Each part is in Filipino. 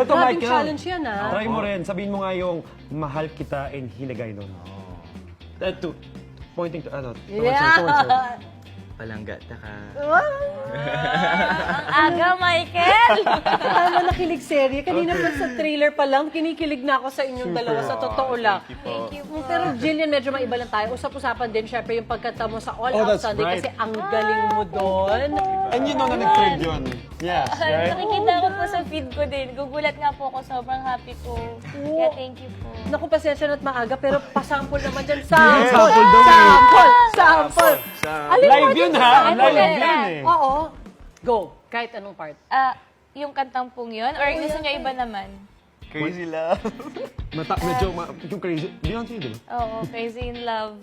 Ito, Grabing Michael. challenge yan, ah. Try mo rin. Sabihin mo nga yung mahal kita in Hinagay nun. Pointing to, ano? Towards her. Palangga, taka. Aga, Michael! Tama, nakilig serye. Kanina pa sa trailer pa lang, kinikilig na ako sa inyong dalawa, sa totoo lang. Thank you po. Pero Jillian, medyo maiba lang tayo. Usap-usapan din, syempre, yung pagkanta mo sa All Oh, Out that's Sunday right. kasi ang galing mo doon. And you know na nag-trend yun. Yes, right? Nakikita ko po sa feed ko din. Gugulat nga po ako. Sobrang happy ko. Kaya thank you po. Naku, pasensya na't maaga, pero pasample naman dyan. Sample Sample! daw eh. Sample! Alin mo Live din yun, sa ha? sample Live eh. yun eh. Oo. Go. Kahit anong part. Yung kantang pong yun? Or gusto niyo iba naman? Crazy love. Yung crazy. Beyonce, di ba? Oo, Crazy in Love.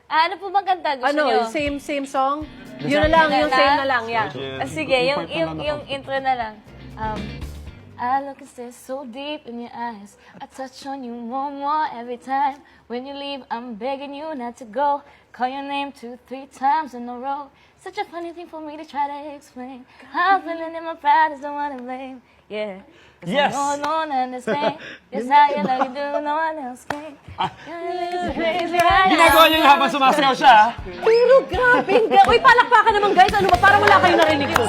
Ano po bang kanta gusto Ano, niyo? same song? Yun na lang, yung same na lang, yeah. Sige, yung intro na lang. I look and stare so deep in your eyes. I touch on you more and more every time. When you leave, I'm begging you not to go. Call your name 2-3 times in a row. Such a funny thing for me to try to explain. I'm feeling in my pride is the one to blame. Yeah. 'Cause Yes! no one understand. Just how you love you do, no one else can. Crazy how you Ginagawa niya habang sumasayaw siya, ha? Pero grabe, uy, palakpakan naman guys, ano ba, parang wala kayong narinig ko.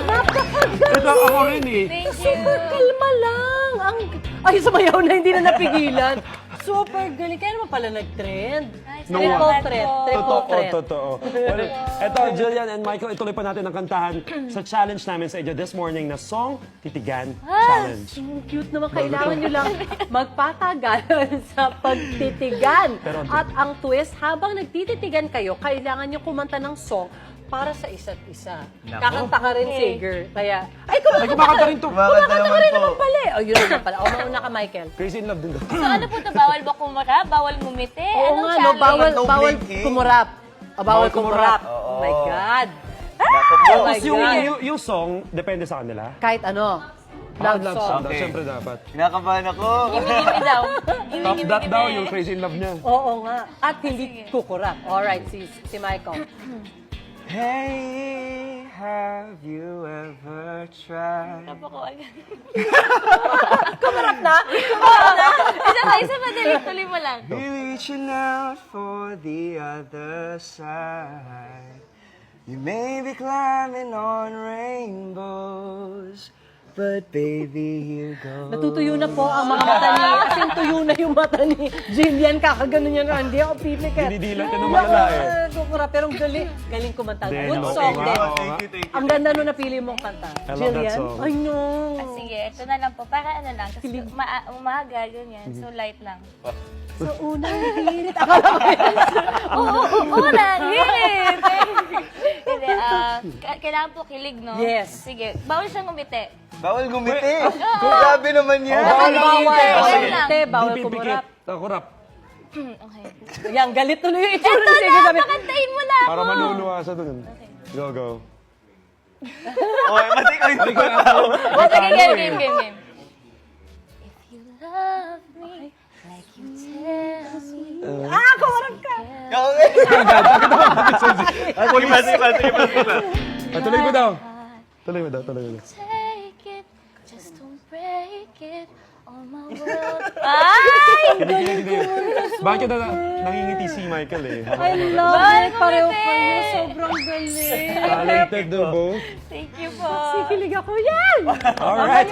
Napakagaling! Ito ako rin eh. Thank you. Super kalma lang. Ay, sumayaw na, hindi na napigilan. Super galing. Kaya naman pala nag-trend. No Triple one. threat. Totoo, Triple threat. totoo. Well, eto, Jillian and Michael, ituloy pa natin ang kantahan sa challenge namin sa inyo this morning na Song Titigan Challenge. Ang cute naman. Kailangan nyo lang magpatagal sa pagtitigan. At ang twist, habang nagtititigan kayo, kailangan nyo kumanta ng song para sa isa't isa. Kakanta ka rin, Sager. Kaya, ay, Kumakanta rin to. Kumakanta naman po. naman pala eh. Oh, yun naman pala. O, mauna ka, Michael. Crazy in love din daw. So ano po ito? Bawal ba kumara? Bawal ngumiti? Oo Anong nga, no, challenge? bawal blinking. kumurap. Bawal kumurap. kumurap. Oh my God. Nako po. Oh my Tapos God. yung song, depende sa kanila. Kahit ano. Love song. daw, Okay. siyempre dapat. Kinakabahan ako. Gimi-gimi daw. Top that daw, yung crazy in love niya. Oo nga. At hindi kukurap. Alright, si Michael. Hey, have you ever tried? Tapo ko agad. Kumarap na? Isa pa, dali. Tuloy mo lang. Reaching out for the other side. You may be climbing on rainbows, but baby, you go. Natutuyo na po ang mga mata ni, as in tuyo na yung mata ni Jillian, kakaganon niya na, hindi ako pipikit. Dinidilan ka ng malala eh. Kukurap, pero galing kumanta. Then, Good okay song nga. din. Thank you, thank you. Ang ganda nung napili mong kanta. I love that Jillian? song. Ay, no. Sige, ito na lang po. Para ano lang. Kasi umaga, ganyan. So light lang. Sa unang hirit. Akala ko yan. Unang hit! Hindi, kailangan po kilig, no? Yes. Sige, bawal siyang umiti. Bawal gumiti. Grabe naman yan. Bawal Sige. kumite, bawal Di pipikit. kumurap. Kurap. Okay. Yan, galit tuloy yung itsura Ito ni Sige. na! Sabi, Pakantayin mo na ako! Para maluluwa sa dun. Go, go. Okay, mati ko yung Oh, sige, game. If you love me like you tell me. kumarap ka. Okay. Sige. Tuloy mo daw. Tuloy mo daw. Take it, just don't break it. All my world. Ay! Bakit na nangingiti si Michael eh? I love Bawal it. Pareho kumite. kayo. Sobrang galing. Talented daw both. Thank you po. Sikilig ako yan. Alright.